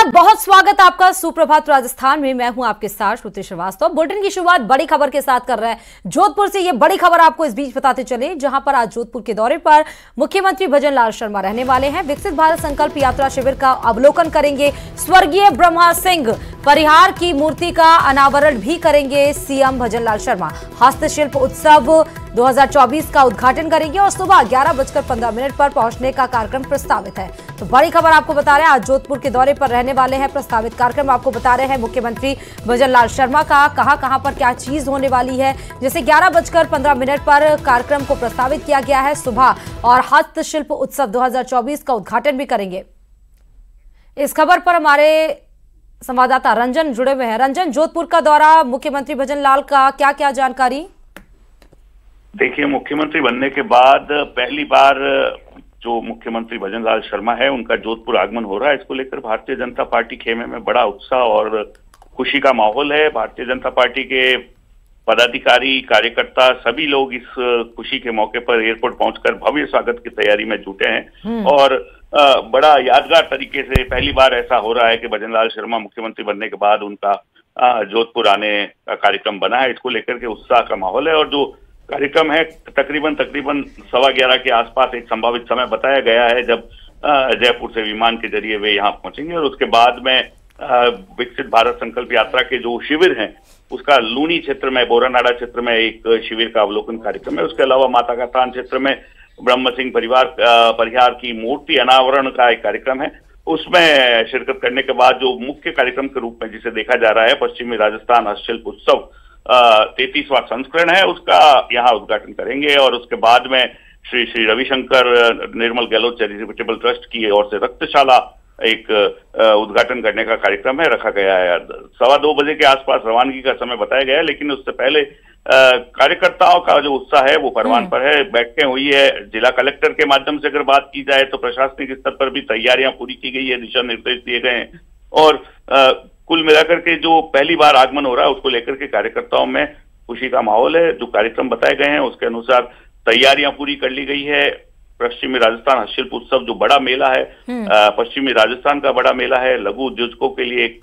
बहुत स्वागत आपका सुप्रभात राजस्थान में। मैं हूं आपके साथ श्रुति श्रीवास्तव। बुलेटिन की शुरुआत बड़ी खबर के साथ कर रहे हैं जोधपुर से। ये बड़ी खबर आपको इस बीच बताते चले, जहां पर आज जोधपुर के दौरे पर मुख्यमंत्री भजन लाल शर्मा रहने वाले हैं। विकसित भारत संकल्प यात्रा शिविर का अवलोकन करेंगे स्वर्गीय ब्रह्मा सिंह। परिहार की मूर्ति का अनावरण भी करेंगे सीएम भजन लाल शर्मा। हस्तशिल्प उत्सव 2024 का उद्घाटन करेंगे और सुबह 11:15 पर पहुंचने का कार्यक्रम प्रस्तावित है। तो बड़ी खबर आपको बता रहे हैं, आज जोधपुर के दौरे पर रहने वाले हैं। प्रस्तावित कार्यक्रम आपको बता रहे हैं मुख्यमंत्री भजन लाल शर्मा का। कहां पर क्या चीज होने वाली है, जैसे 11:15 पर कार्यक्रम को प्रस्तावित किया गया है सुबह, और हस्तशिल्प उत्सव 2024 का उद्घाटन भी करेंगे। इस खबर पर हमारे संवाददाता रंजन जुड़े हुए हैं। रंजन, जोधपुर का दौरा मुख्यमंत्री भजन लाल का, क्या क्या जानकारी? देखिए, मुख्यमंत्री बनने के बाद पहली बार जो मुख्यमंत्री भजन लाल शर्मा है उनका जोधपुर आगमन हो रहा है। इसको लेकर भारतीय जनता पार्टी खेमे में बड़ा उत्साह और खुशी का माहौल है। भारतीय जनता पार्टी के पदाधिकारी, कार्यकर्ता सभी लोग इस खुशी के मौके पर एयरपोर्ट पहुंचकर भव्य स्वागत की तैयारी में जुटे हैं और बड़ा यादगार तरीके से पहली बार ऐसा हो रहा है कि भजन लाल शर्मा मुख्यमंत्री बनने के बाद उनका जोधपुर आने का कार्यक्रम बना है। इसको लेकर के उत्साह का माहौल है और जो कार्यक्रम है तकरीबन 11:15 के आसपास एक संभावित समय बताया गया है जब जयपुर से विमान के जरिए वे यहाँ पहुंचेंगे और उसके बाद में विकसित भारत संकल्प यात्रा के जो शिविर हैं उसका लूनी क्षेत्र में, बोरानाडा क्षेत्र में एक शिविर का अवलोकन कार्यक्रम है। उसके अलावा माता का थान क्षेत्र में ब्रह्म सिंह परिहार की मूर्ति अनावरण का एक कार्यक्रम है। उसमें शिरकत करने के बाद जो मुख्य कार्यक्रम के रूप में जिसे देखा जा रहा है पश्चिमी राजस्थान हस्तशिल्प उत्सव 33वां संस्करण है, उसका यहाँ उद्घाटन करेंगे और उसके बाद में श्री रविशंकर निर्मल गहलोत चैरिटेबल ट्रस्ट की ओर से रक्तशाला एक उद्घाटन करने का कार्यक्रम है रखा गया है। 2:15 बजे के आसपास रवानगी का समय बताया गया है, लेकिन उससे पहले कार्यकर्ताओं का जो उत्साह है वो परवान पर है। बैठकें हुई है, जिला कलेक्टर के माध्यम से अगर बात की जाए तो प्रशासनिक स्तर पर भी तैयारियां पूरी की गई है, दिशा निर्देश दिए गए हैं और कुल मिलाकर के जो पहली बार आगमन हो रहा है उसको लेकर के कार्यकर्ताओं में खुशी का माहौल है। जो कार्यक्रम बताए गए हैं उसके अनुसार तैयारियां पूरी कर ली गई है। पश्चिमी राजस्थान हस्तशिल्प उत्सव जो बड़ा मेला है, पश्चिमी राजस्थान का बड़ा मेला है, लघु उद्योजकों के लिए एक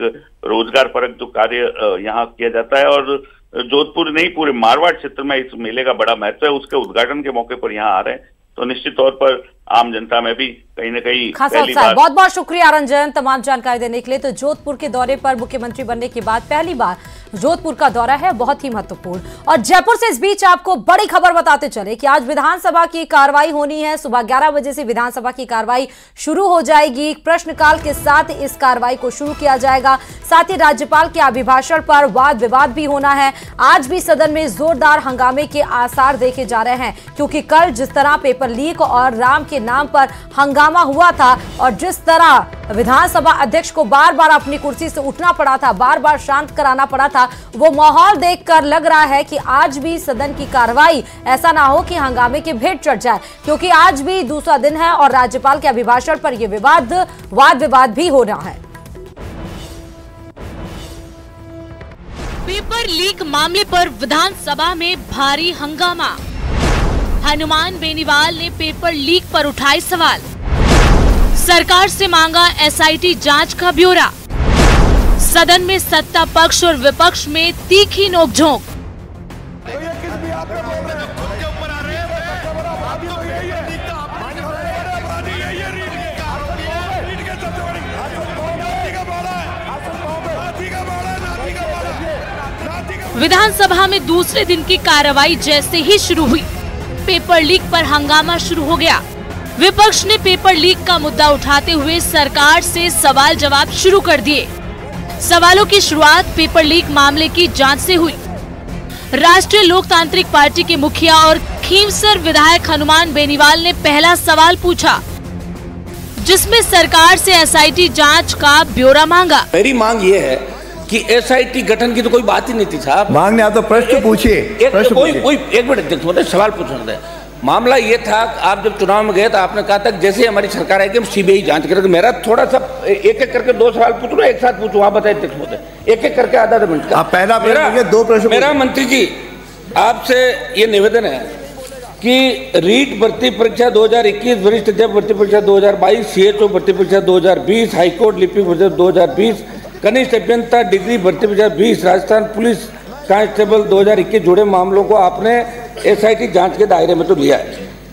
रोजगार परक जो कार्य यहाँ किया जाता है और जोधपुर नहीं पूरे मारवाड़ क्षेत्र में इस मेले का बड़ा महत्व है। उसके उद्घाटन के मौके पर यहाँ आ रहे हैं तो निश्चित तौर पर आम जनता में भी कहीं न कहीं पहली बार। बहुत बहुत शुक्रिया रंजन तमाम जानकारी देने के लिए। तो जोधपुर के दौरे पर मुख्यमंत्री बनने के बाद पहली बार जोधपुर का दौरा है, बहुत ही महत्वपूर्ण। और जयपुर से इस बीच आपको बड़ी खबर बताते चले कि आज विधानसभा की कार्रवाई होनी है। सुबह 11 बजे से विधानसभा की कार्रवाई शुरू हो जाएगी। प्रश्नकाल के साथ इस कार्रवाई को शुरू किया जाएगा। साथ ही राज्यपाल के अभिभाषण पर वाद विवाद भी होना है। आज भी सदन में जोरदार हंगामे के आसार देखे जा रहे हैं, क्योंकि कल जिस तरह पेपर लीक और राम के नाम पर हंगामा हुआ था और जिस तरह विधानसभा अध्यक्ष को बार बार अपनी कुर्सी से उठना पड़ा था, बार बार शांत कराना पड़ा था, वो माहौल देखकर लग रहा है कि आज भी सदन की कार्रवाई ऐसा ना हो कि हंगामे की भेंट चढ़ जाए, क्योंकि आज भी दूसरा दिन है और राज्यपाल के अभिभाषण पर यह वाद विवाद भी हो रहा है। पेपर लीक मामले पर विधानसभा में भारी हंगामा। हनुमान बेनीवाल ने पेपर लीक पर उठाए सवाल। सरकार से मांगा एसआईटी जांच का ब्यौरा। सदन में सत्ता पक्ष और विपक्ष में तीखी नोकझोंक। विधानसभा में दूसरे दिन की कार्रवाई जैसे ही शुरू हुई, पेपर लीक पर हंगामा शुरू हो गया। विपक्ष ने पेपर लीक का मुद्दा उठाते हुए सरकार से सवाल जवाब शुरू कर दिए। सवालों की शुरुआत पेपर लीक मामले की जांच से हुई। राष्ट्रीय लोकतांत्रिक पार्टी के मुखिया और खींवसर विधायक हनुमान बेनीवाल ने पहला सवाल पूछा, जिसमें सरकार से एसआईटी जांच का ब्यौरा मांगा। मेरी मांग ये है कि एसआईटी गठन की तो कोई बात ही नहीं थी साहब। मांगने आप तो प्रश्न पूछिए। एक मिनट सवाल पूछना था। मामला ये था, आप जब चुनाव में गए तो आपने कहा था जैसे ही हमारी सरकार आएगी हम सीबीआई जांच करेंगे। मेरा थोड़ा सा एक एक करके 2 सवाल पूछ लो, एक साथ पूछूं, आप बताइए अध्यक्ष महोदय, एक एक करके आधा मिनट का। पहला 2 प्रश्न। मेरा मंत्री जी आपसे ये निवेदन है कि रीट भर्ती परीक्षा 2021, वरिष्ठ अध्यापक भर्ती परीक्षा 2022, सीएचओ भर्ती परीक्षा 2020, हाईकोर्ट लिपिक भर्ती 2020, कनिष्ठ अभियंता डिग्री भर्ती परीक्षा 20, राजस्थान पुलिस कांस्टेबल 2021 जुड़े मामलों को आपने एसआईटी जांच के दायरे में तो लिया है।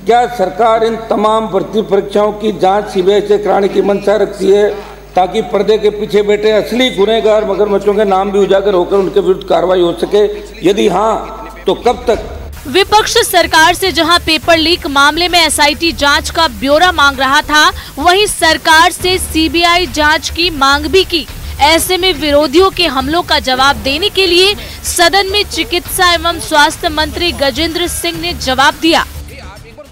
क्या सरकार इन तमाम भर्ती परीक्षाओं की जांच सीबीआई से कराने की मंशा रखती है ताकि पर्दे के पीछे बैठे असली गुनहगार मगरमच्छों के नाम भी उजागर होकर उनके विरुद्ध कार्रवाई हो सके? यदि हाँ तो कब तक? विपक्ष सरकार से जहां पेपर लीक मामले में एसआईटी जांच का ब्यौरा मांग रहा था, वहीं सरकार से सीबीआई जांच की मांग भी की। ऐसे में विरोधियों के हमलों का जवाब देने के लिए सदन में चिकित्सा एवं स्वास्थ्य मंत्री गजेंद्र सिंह ने जवाब दिया।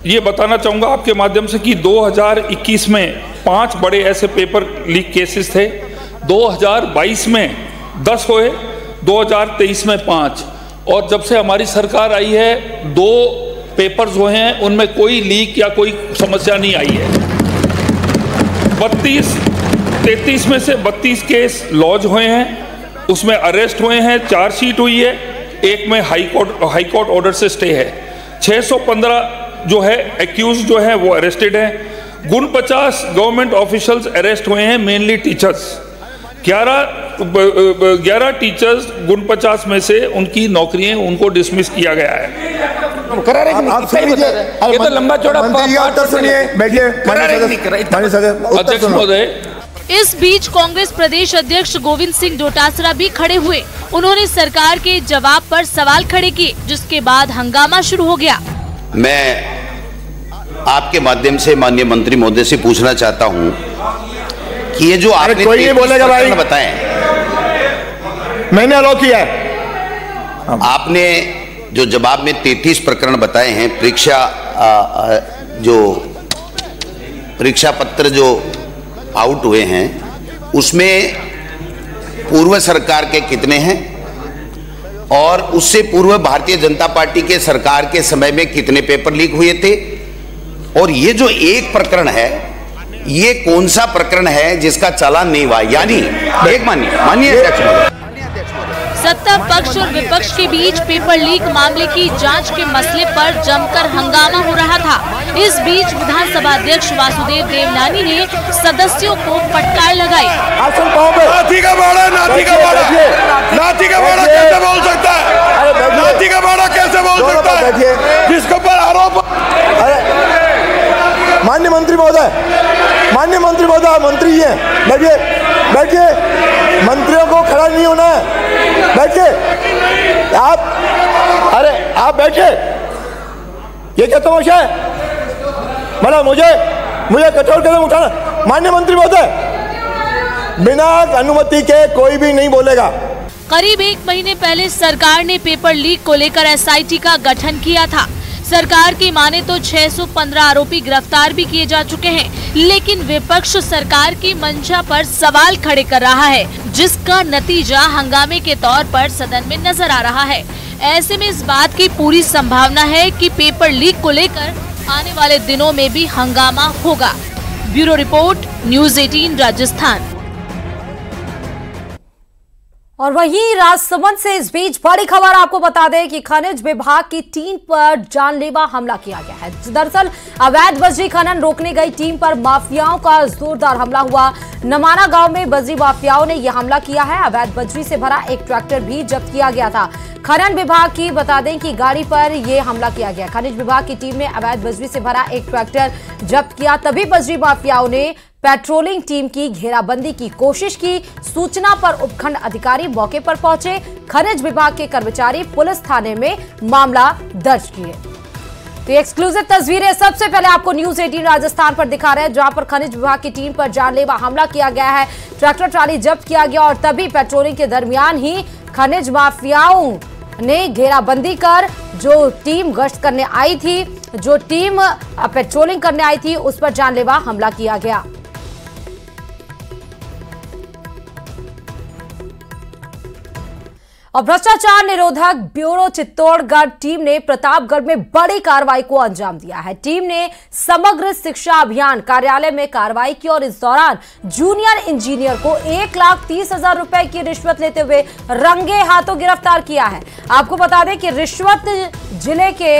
ये बताना चाहूंगा आपके माध्यम से कि 2021 में 5 बड़े ऐसे पेपर लीक केसेस थे, 2022 में 10 हुए, 2023 में 5, और जब से हमारी सरकार आई है 2 पेपर्स हुए हैं, उनमें कोई लीक या कोई समस्या नहीं आई है। 33 में से 32 केस लॉन्च हुए हैं, उसमें अरेस्ट हुए हैं, चार्जशीट हुई है, एक में हाईकोर्ट ऑर्डर से स्टे है। 615 जो है एक्यूज जो है वो अरेस्टेड हैं। 49 गवर्नमेंट ऑफिशियल्स अरेस्ट हुए हैं, मेनली टीचर्स। 11 टीचर्स 49 में से उनकी नौकरियां उनको डिसमिस किया गया है। आप सुन लीजिए, ये तो लंबा चौड़ा सुनिए, बैठिए अध्यक्ष महोदय। इस बीच कांग्रेस प्रदेश अध्यक्ष गोविंद सिंह डोटासरा भी खड़े हुए। उन्होंने सरकार के जवाब पर सवाल खड़े किए, जिसके बाद हंगामा शुरू हो गया। मैं आपके माध्यम से माननीय मंत्री महोदय से पूछना चाहता हूं कि ये जो आपने कोई नहीं बोलेगा भाई, बताएं, मैंने अलाउ किया है। आपने जो जवाब में 33 प्रकरण बताए हैं, परीक्षा पत्र जो आउट हुए हैं, उसमें पूर्व सरकार के कितने हैं और उससे पूर्व भारतीय जनता पार्टी के सरकार के समय में कितने पेपर लीक हुए थे? और ये जो एक प्रकरण है, ये कौन सा प्रकरण है जिसका चालान नहीं हुआ? यानी एक माननीय अध्यक्ष, सत्ता पक्ष और विपक्ष के बीच पेपर लीक मामले की जांच के मसले पर जमकर हंगामा हो रहा था। इस बीच विधानसभा अध्यक्ष वासुदेव देवनानी ने सदस्यों को फटकार लगाई। नाथी का बाड़ा कैसे बोल सकता है? नाथी का बाड़ा कैसे बोल सकता है जिसके ऊपर आरोप? माननीय मंत्री महोदय, मंत्री हैं, बैठिए, मंत्रियों को खड़ा नहीं होना है, बैठिए आप बैठिए। ये क्या तमाशा है? मतलब मुझे कठोर कदम उठाना? माननीय मंत्री महोदय, बिना अनुमति के कोई भी नहीं बोलेगा। करीब 1 महीने पहले सरकार ने पेपर लीक को लेकर एसआईटी का गठन किया था। सरकार की माने तो 615 आरोपी गिरफ्तार भी किए जा चुके हैं, लेकिन विपक्ष सरकार की मंशा पर सवाल खड़े कर रहा है, जिसका नतीजा हंगामे के तौर पर सदन में नजर आ रहा है। ऐसे में इस बात की पूरी संभावना है कि पेपर लीक को लेकर आने वाले दिनों में भी हंगामा होगा। Bureau report, news 18 Rajasthan. और वहीं राजसमंद से इस बीच बड़ी खबर आपको बता दें कि खनिज विभाग की टीम पर जानलेवा हमला किया गया है। दरअसल अवैध बजरी खनन रोकने गई टीम पर माफियाओं का जोरदार हमला हुआ। नमाना गांव में बजरी माफियाओं ने यह हमला किया है। अवैध बजरी से भरा एक ट्रैक्टर भी जब्त किया गया था। खनन विभाग की बता दें कि गाड़ी पर यह हमला किया गया। खनिज विभाग की टीम ने अवैध बजरी से भरा एक ट्रैक्टर जब्त किया। तभी बजरी माफियाओं ने पेट्रोलिंग टीम की घेराबंदी की कोशिश की। सूचना पर उपखंड अधिकारी मौके पर पहुंचे। खनिज विभाग के कर्मचारी पुलिस थाने में मामला दर्ज किए। तो एक्सक्लूसिव तस्वीरें सबसे पहले आपको न्यूज़ 18 राजस्थान पर दिखा रहे हैं, जहां पर खनिज विभाग की टीम पर जानलेवा हमला किया गया है। ट्रैक्टर ट्राली जब्त किया गया और तभी पेट्रोलिंग के दरमियान ही खनिज माफियाओं ने घेराबंदी कर जो टीम गश्त करने आई थी, जो टीम पेट्रोलिंग करने आई थी, उस पर जानलेवा हमला किया गया। और भ्रष्टाचार निरोधक ब्यूरो चित्तौड़गढ़ टीम ने प्रतापगढ़ में बड़ी कार्रवाई को अंजाम दिया है। टीम ने समग्र शिक्षा अभियान कार्यालय में कार्रवाई की और इस दौरान जूनियर इंजीनियर को 1,30,000 रुपए की रिश्वत लेते हुए रंगे हाथों गिरफ्तार किया है। आपको बता दें कि रिश्वत जिले के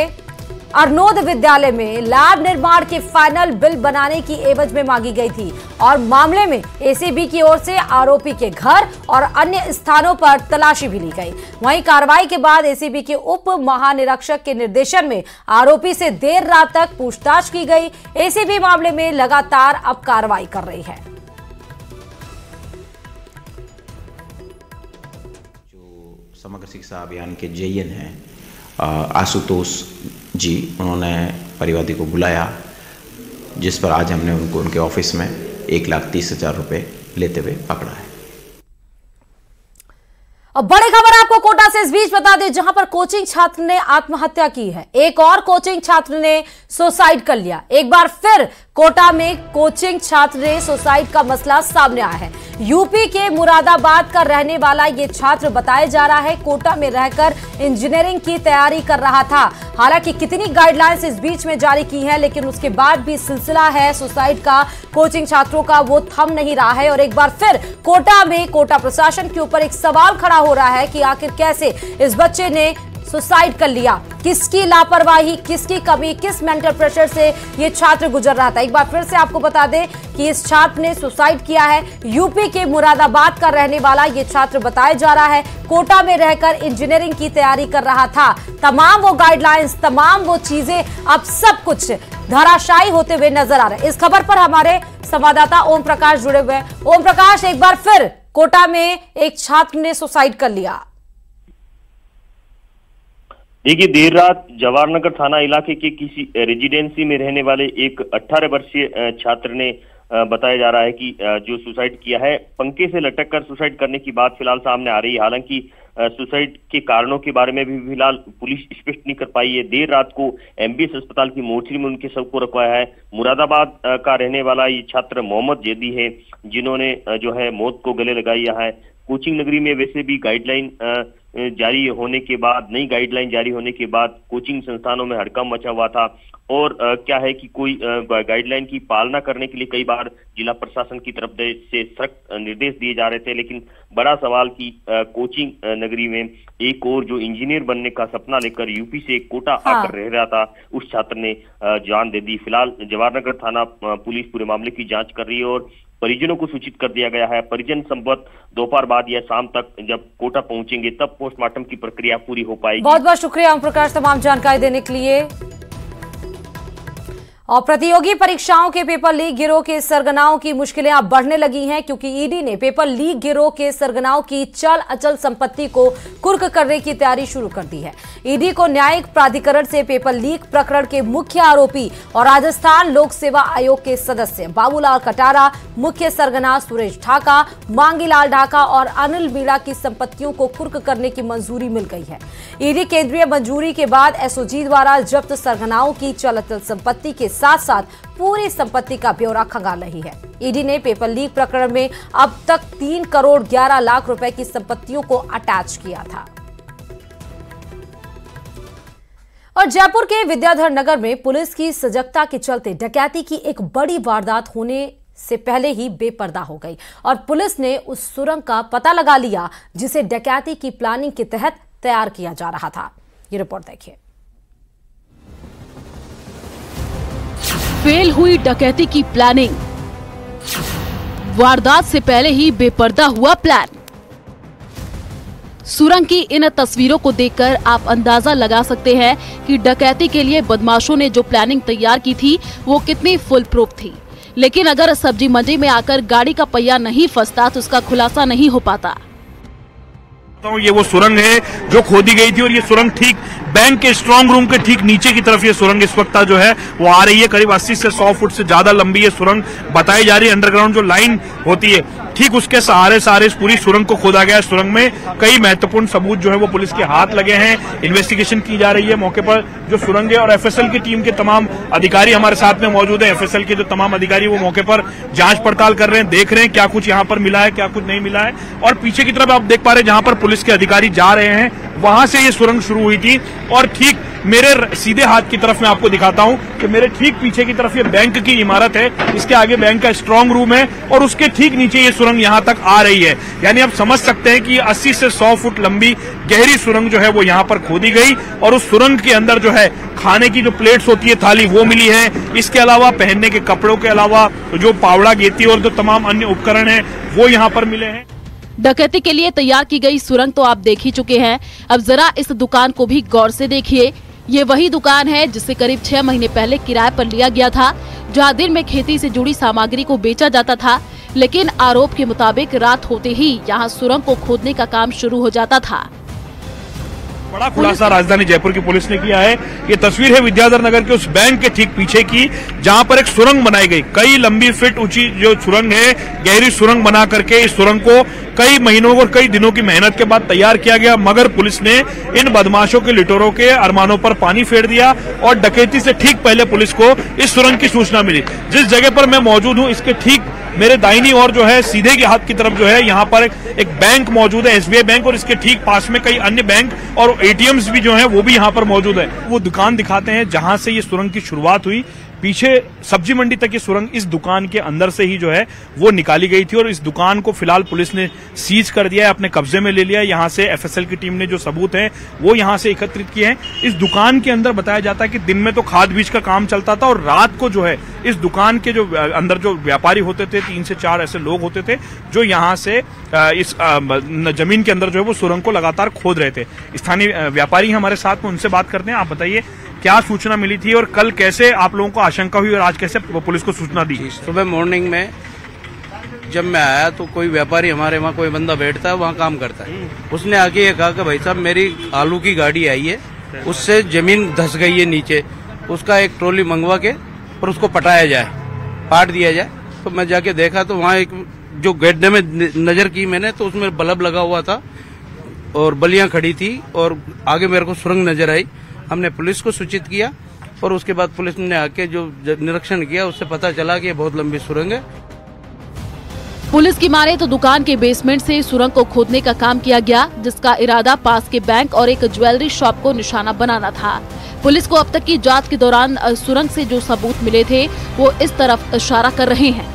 अरनोद विद्यालय में लैब निर्माण के फाइनल बिल बनाने की एवज में मांगी गई थी और मामले में एसीबी की ओर से आरोपी के घर और अन्य स्थानों पर तलाशी भी ली गई। वहीं कार्रवाई के बाद एसीबी के उप महानिरीक्षक के निर्देशन में आरोपी से देर रात तक पूछताछ की गई। एसीबी मामले में लगातार अब कार्रवाई कर रही है। जो समग्र शिक्षा अभियान के जेईएन हैं आशुतोष जी, उन्होंने परिवादी को बुलाया, जिस पर आज हमने उनको उनके ऑफिस में 1,30,000 रुपये लेते हुए पकड़ा है। अब बड़ी खबर आपको कोटा से इस बीच बता दें, जहां पर कोचिंग छात्र ने आत्महत्या की है। एक और कोचिंग छात्र ने सुसाइड कर लिया। एक बार फिर कोटा में कोचिंग छात्र ने सुसाइड का मसला सामने आया है। यूपी के मुरादाबाद का रहने वाला ये छात्र बताया जा रहा है कोटा में रहकर इंजीनियरिंग की तैयारी कर रहा था। हालांकि कितनी गाइडलाइंस इस बीच में जारी की है, लेकिन उसके बाद भी सिलसिला है सुसाइड का कोचिंग छात्रों का, वो थम नहीं रहा है। और एक बार फिर कोटा में कोटा प्रशासन के ऊपर एक सवाल खड़ा हो रहा है कि आखिर कैसे इस बच्चे ने सुसाइड कर लिया, किसकी लापरवाही, किसकी कमी, किस मेंटल प्रेशर से ये छात्र गुजर रहा था। एक बार फिर से आपको बता दें कि इस छात्र ने सुसाइड किया है। यूपी के मुरादाबाद का रहने वाला ये छात्र बताया जा रहा है कोटा में रहकर इंजीनियरिंग की तैयारी कर रहा था। तमाम वो गाइडलाइंस, तमाम वो चीजें, अब सब कुछ धराशायी होते हुए नजर आ रहे हैं। इस खबर पर हमारे संवाददाता ओम प्रकाश जुड़े हुए हैं। ओम प्रकाश, एक बार फिर कोटा में एक छात्र ने सुसाइड कर लिया। देखिए, देर रात जवाहरनगर थाना इलाके के किसी रेजिडेंसी में रहने वाले एक 18 वर्षीय छात्र ने बताया जा रहा है कि जो सुसाइड किया है, पंखे से लटक कर सुसाइड करने की बात फिलहाल सामने आ रही है। हालांकि सुसाइड के कारणों के बारे में भी फिलहाल पुलिस स्पष्ट नहीं कर पाई है। देर रात को एमबीएस अस्पताल की मोर्चरी में उनके शव को रखवाया है। मुरादाबाद का रहने वाला ये छात्र मोहम्मद जैदी है, जिन्होंने जो है मौत को गले लगाया है। कोचिंग नगरी में वैसे भी गाइडलाइन जारी होने के बाद, नई गाइडलाइन जारी होने के बाद कोचिंग संस्थानों में हड़कंप मचा हुआ था। और क्या है कि कोई गाइडलाइन की पालना करने के लिए कई बार जिला प्रशासन की तरफ से सख्त निर्देश दिए जा रहे थे। लेकिन बड़ा सवाल कि कोचिंग नगरी में एक और जो इंजीनियर बनने का सपना लेकर यूपी से कोटा आकर रह रहा था, उस छात्र ने जान दे दी। फिलहाल जवाहरनगर थाना पुलिस पूरे मामले की जांच कर रही है और परिजनों को सूचित कर दिया गया है। परिजन संभवत दोपहर बाद या शाम तक जब कोटा पहुंचेंगे तब पोस्टमार्टम की प्रक्रिया पूरी हो पाएगी। बहुत बहुत शुक्रिया ओम प्रकाश तमाम जानकारी देने के लिए। और प्रतियोगी परीक्षाओं के पेपर लीक गिरोह के सरगनाओं की मुश्किलें अब बढ़ने लगी हैं, क्योंकि ईडी ने पेपर लीक गिरोह के सरगनाओं की चल अचल संपत्ति को कुर्क करने की तैयारी शुरू कर दी है। ईडी को न्यायिक प्राधिकरण से पेपर लीक प्रकरण के मुख्य आरोपी और राजस्थान लोक सेवा आयोग के सदस्य बाबूलाल कटारा, मुख्य सरगना सुरेश ढाका, मांगीलाल ढाका और अनिल मीणा की संपत्तियों को कुर्क करने की मंजूरी मिल गई है। ईडी केंद्रीय मंजूरी के बाद एसओजी द्वारा जब्त सरगनाओं की चल अचल संपत्ति के साथ साथ पूरी संपत्ति का ब्यौरा खंगाल रही है। ईडी ने पेपर लीक प्रकरण में अब तक 3 करोड़ 11 लाख रुपए की संपत्तियों को अटैच किया था। और जयपुर के विद्याधर नगर में पुलिस की सजगता के चलते डकैती की एक बड़ी वारदात होने से पहले ही बेपर्दा हो गई और पुलिस ने उस सुरंग का पता लगा लिया जिसे डकैती की प्लानिंग के तहत तैयार किया जा रहा था। ये रिपोर्ट देखिए। फेल हुई डकैती की प्लानिंग, वारदात से पहले ही बेपर्दा हुआ प्लान। सुरंग की इन तस्वीरों को देखकर आप अंदाजा लगा सकते हैं कि डकैती के लिए बदमाशों ने जो प्लानिंग तैयार की थी वो कितनी फुल प्रूफ थी। लेकिन अगर सब्जी मंडी में आकर गाड़ी का पहिया नहीं फंसता तो उसका खुलासा नहीं हो पाता। ये वो सुरंग है जो खोदी गई थी और ये सुरंग ठीक बैंक के स्ट्रांग रूम के ठीक नीचे की तरफ ये सुरंग इस वक्त जो है वो आ रही है। करीब 80 से 100 फुट से ज्यादा लंबी ये सुरंग बताई जा रही है। अंडरग्राउंड जो लाइन होती है ठीक उसके सहारे इस पूरी सुरंग को खोदा गया है। सुरंग में कई महत्वपूर्ण सबूत जो है वो पुलिस के हाथ लगे हैं। इन्वेस्टिगेशन की जा रही है मौके पर जो सुरंग है और एफएसएल की टीम के तमाम अधिकारी हमारे साथ में मौजूद है। एफएसएल के जो तमाम अधिकारी वो मौके पर जांच पड़ताल कर रहे हैं, देख रहे हैं क्या कुछ यहाँ पर मिला है, क्या कुछ नहीं मिला है। और पीछे की तरफ आप देख पा रहे हैं जहां पर पुलिस के अधिकारी जा रहे हैं वहां से ये सुरंग शुरू हुई थी और ठीक मेरे सीधे हाथ की तरफ मैं आपको दिखाता हूं कि मेरे ठीक पीछे की तरफ ये बैंक की इमारत है, इसके आगे बैंक का स्ट्रांग रूम है और उसके ठीक नीचे ये सुरंग यहां तक आ रही है। यानी आप समझ सकते हैं कि 80 से 100 फुट लंबी गहरी सुरंग जो है वो यहां पर खोदी गई और उस सुरंग के अंदर जो है खाने की जो प्लेट्स होती है, थाली, वो मिली है। इसके अलावा पहनने के कपड़ों के अलावा जो पावड़ा, गेती और जो तमाम अन्य उपकरण है वो यहाँ पर मिले हैं। डकैती के लिए तैयार की गई सुरंग तो आप देख ही चुके हैं, अब जरा इस दुकान को भी गौर से देखिए। ये वही दुकान है जिसे करीब 6 महीने पहले किराए पर लिया गया था, जहां दिन में खेती से जुड़ी सामग्री को बेचा जाता था, लेकिन आरोप के मुताबिक रात होते ही यहां सुरंग को खोदने का काम शुरू हो जाता था। बड़ा खुलासा राजधानी जयपुर की पुलिस ने किया है। ये तस्वीर है विद्याधर नगर के उस बैंक के ठीक पीछे की, जहां पर एक सुरंग बनाई गई। कई लंबी फीट ऊंची जो सुरंग है, गहरी सुरंग बना करके इस सुरंग को कई महीनों और कई दिनों की मेहनत के बाद तैयार किया गया, मगर पुलिस ने इन बदमाशों के लिटोरों के अरमानों पर पानी फेर दिया और डकैती से ठीक पहले पुलिस को इस सुरंग की सूचना मिली। जिस जगह पर मैं मौजूद हूं, इसके ठीक मेरे दाहिनी ओर जो है सीधे के हाथ की तरफ जो है यहाँ पर एक बैंक मौजूद है, SBI बैंक, और इसके ठीक पास में कई अन्य बैंक और ATMs भी जो है वो भी यहाँ पर मौजूद है। वो दुकान दिखाते हैं जहां से ये सुरंग की शुरुआत हुई। पीछे सब्जी मंडी तक ये सुरंग इस दुकान के अंदर से ही जो है वो निकाली गई थी और इस दुकान को फिलहाल पुलिस ने सीज कर दिया है, अपने कब्जे में ले लिया है। यहाँ से FSL की टीम ने जो सबूत है वो यहाँ से एकत्रित किए हैं। इस दुकान के अंदर बताया जाता है कि दिन में तो खाद बीज का काम चलता था और रात को जो है इस दुकान के जो अंदर जो व्यापारी होते थे, 3 से 4 ऐसे लोग होते थे जो यहाँ से इस जमीन के अंदर जो है वो सुरंग को लगातार खोद रहे थे। स्थानीय व्यापारी हमारे साथ में, उनसे बात करते हैं। आप बताइए क्या सूचना मिली थी और कल कैसे आप लोगों को आशंका हुई और आज कैसे पुलिस को सूचना दी? सुबह मॉर्निंग में जब मैं आया तो कोई व्यापारी, हमारे वहाँ कोई बंदा बैठता है, वहाँ काम करता है, उसने आके ये कहा कि भाई साहब मेरी आलू की गाड़ी आई है, उससे जमीन धंस गई है नीचे, उसका एक ट्रॉली मंगवा के और उसको पटाया जाए, पाट दिया जाए। तो मैं जाके देखा तो वहाँ एक जो गड्ढे में नजर की मैंने तो उसमें बल्ब लगा हुआ था और बलियां खड़ी थी और आगे मेरे को सुरंग नजर आई। हमने पुलिस को सूचित किया और उसके बाद पुलिस ने आके जो निरीक्षण किया उससे पता चला कि ये बहुत लंबी सुरंग है। पुलिस की माने तो दुकान के बेसमेंट से सुरंग को खोदने का काम किया गया, जिसका इरादा पास के बैंक और एक ज्वेलरी शॉप को निशाना बनाना था। पुलिस को अब तक की जांच के दौरान सुरंग से जो सबूत मिले थे वो इस तरफ इशारा कर रहे हैं।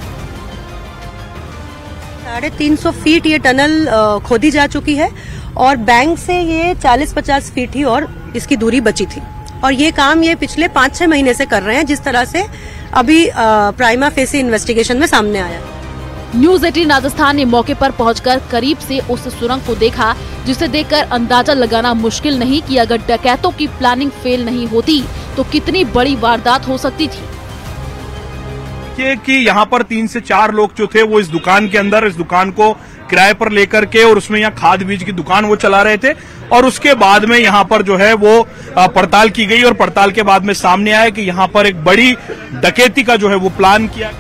350 फीट ये टनल खोदी जा चुकी है और बैंक से ये 40-50 फीट ही और इसकी दूरी बची थी और ये काम ये पिछले 5-6 महीने से कर रहे हैं, जिस तरह से अभी प्राइमा फेसी इन्वेस्टिगेशन में सामने आया। न्यूज़ 18 राजस्थान ने मौके पर पहुंचकर करीब से उस सुरंग को देखा, जिसे देखकर अंदाजा लगाना मुश्किल नहीं कि अगर डकैतों की प्लानिंग फेल नहीं होती तो कितनी बड़ी वारदात हो सकती थी। कि यहाँ पर 3 से 4 लोग जो थे वो इस दुकान के अंदर, इस दुकान को किराए पर लेकर के और उसमें यहाँ खाद बीज की दुकान वो चला रहे थे और उसके बाद में यहाँ पर जो है वो पड़ताल की गई और पड़ताल के बाद में सामने आया कि यहाँ पर एक बड़ी डकैती का जो है वो प्लान किया।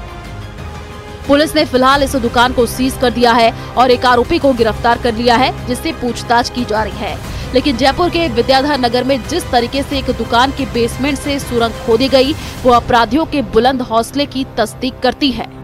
पुलिस ने फिलहाल इस दुकान को सीज कर दिया है और एक आरोपी को गिरफ्तार कर लिया है, जिससे पूछताछ की जा रही है। लेकिन जयपुर के विद्याधर नगर में जिस तरीके से एक दुकान के बेसमेंट से सुरंग खोदी गई वो अपराधियों के बुलंद हौसले की तस्दीक करती है।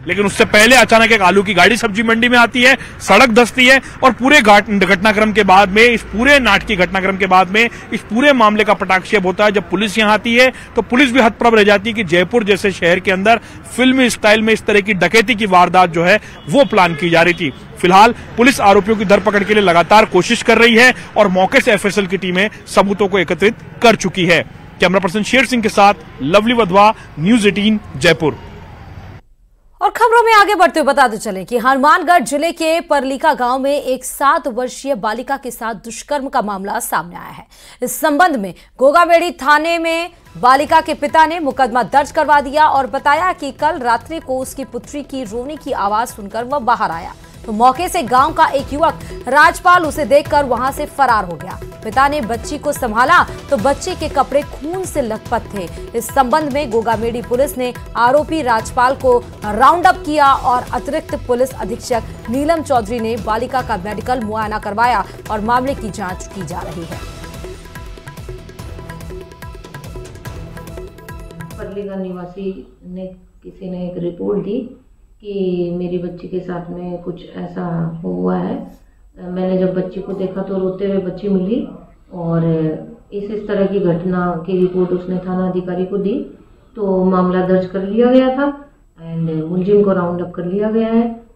लेकिन उससे पहले अचानक एक आलू की गाड़ी सब्जी मंडी में आती है, सड़क धंसती है और पूरे घटनाक्रम के बाद में, इस पूरे नाटकीय घटनाक्रम के बाद में इस पूरे मामले का पटाक्षेप होता है। जब पुलिस यहाँ आती है तो पुलिस भी हतप्रभ रह जाती है कि जयपुर जैसे शहर के अंदर फिल्मी स्टाइल में इस तरह की डकैती की वारदात जो है वो प्लान की जा रही थी। फिलहाल पुलिस आरोपियों की धरपकड़ के लिए लगातार कोशिश कर रही है और मौके से FSL की टीमें सबूतों को एकत्रित कर चुकी है। कैमरा पर्सन शेर सिंह के साथ लवली वधवा, न्यूज़ 18 जयपुर। और खबरों में आगे बढ़ते हुए बताते चलें कि हनुमानगढ़ जिले के परलीका गांव में एक 7 वर्षीय बालिका के साथ दुष्कर्म का मामला सामने आया है। इस संबंध में गोगावेड़ी थाने में बालिका के पिता ने मुकदमा दर्ज करवा दिया और बताया कि कल रात्रि को उसकी पुत्री की रोने की आवाज सुनकर वह बाहर आया तो मौके से गांव का एक युवक राजपाल उसे देखकर वहां से फरार हो गया। पिता ने बच्ची को संभाला तो बच्चे के कपड़े खून से लथपथ थे। इस संबंध में गोगामेड़ी पुलिस ने आरोपी राजपाल को राउंड अप किया और अतिरिक्त पुलिस अधीक्षक नीलम चौधरी ने बालिका का मेडिकल मुआयना करवाया और मामले की जांच की जा रही है। परलीका निवासी ने किसी ने एक रिपोर्ट दी कि मेरी बच्ची के साथ में कुछ ऐसा हुआ है। मैंने जब बच्ची को देखा तो रोते हुए बच्ची मिली और इस तरह की घटना की रिपोर्ट उसने थाना अधिकारी को दी, तो मामला दर्ज कर लिया गया था एंड मुलजिम को राउंड अप कर लिया गया है।